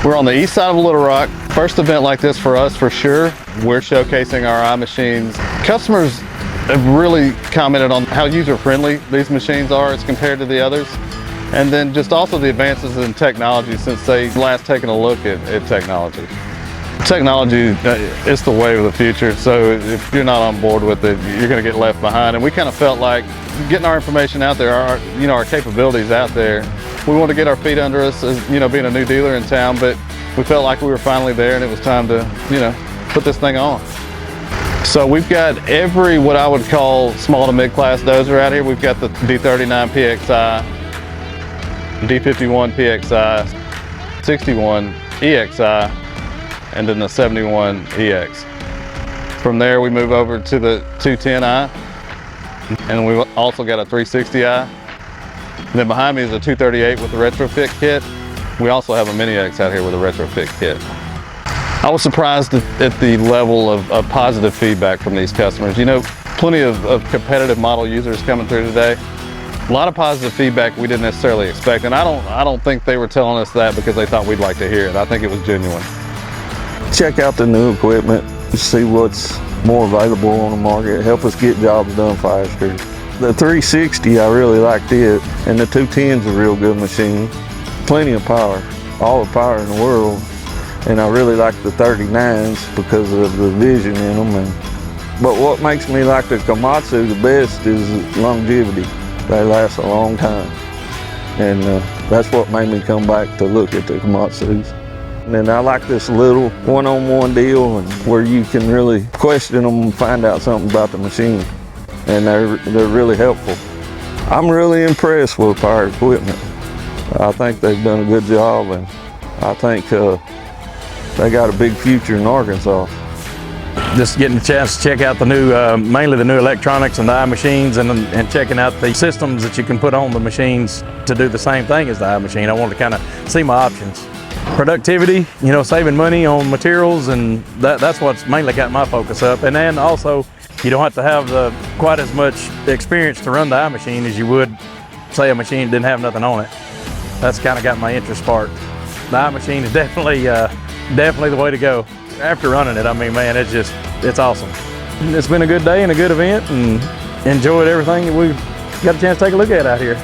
We're on the east side of Little Rock. First event like this for us, for sure. We're showcasing our iMachines. Customers have really commented on how user-friendly these machines are as compared to the others. And then just also the advances in technology since they last taken a look at technology. Technology is the way of the future, so if you're not on board with it, you're going to get left behind. And we kind of felt like getting our information out there, our capabilities out there. We want to get our feet under us as, being a new dealer in town, but we felt like we were finally there and it was time to, put this thing on. So we've got every, what I would call small to mid-class dozer out here. We've got the D39 PXI, D51 PXI, 61 EXI, and then the 71 EX. From there we move over to the 210i, and we've also got a 360i. And then behind me is a 238 with the retrofit kit. We also have a Mini X out here with a retrofit kit. I was surprised at the level of positive feedback from these customers. Plenty of competitive model users coming through today. A lot of positive feedback we didn't necessarily expect, and I don't think they were telling us that because they thought we'd like to hear it. I think it was genuine. Check out the new equipment, see what's more available on the market, help us get jobs done faster. The 360, I really liked it, and the 210's a real good machine. Plenty of power, all the power in the world. And I really like the 39s because of the vision in them. But what makes me like the Komatsu the best is longevity. They last a long time. And that's what made me come back to look at the Komatsus. And I like this little one-on-one deal and where you can really question them and find out something about the machine. And they're really helpful. I'm really impressed with Power Equipment. I think they've done a good job, and I think they got a big future in Arkansas. Just getting a chance to check out the new, mainly the new electronics and the iMachines, and checking out the systems that you can put on the machines to do the same thing as the iMachine. I wanted to kind of see my options. Productivity, saving money on materials, and that's what's mainly got my focus up. And then also, you don't have to have quite as much experience to run the iMachine as you would, say, a machine that didn't have nothing on it. That's kind of got my interest sparked. The iMachine is definitely the way to go. After running it, I mean, man, it's awesome. It's been a good day and a good event, and enjoyed everything that we've got a chance to take a look at out here.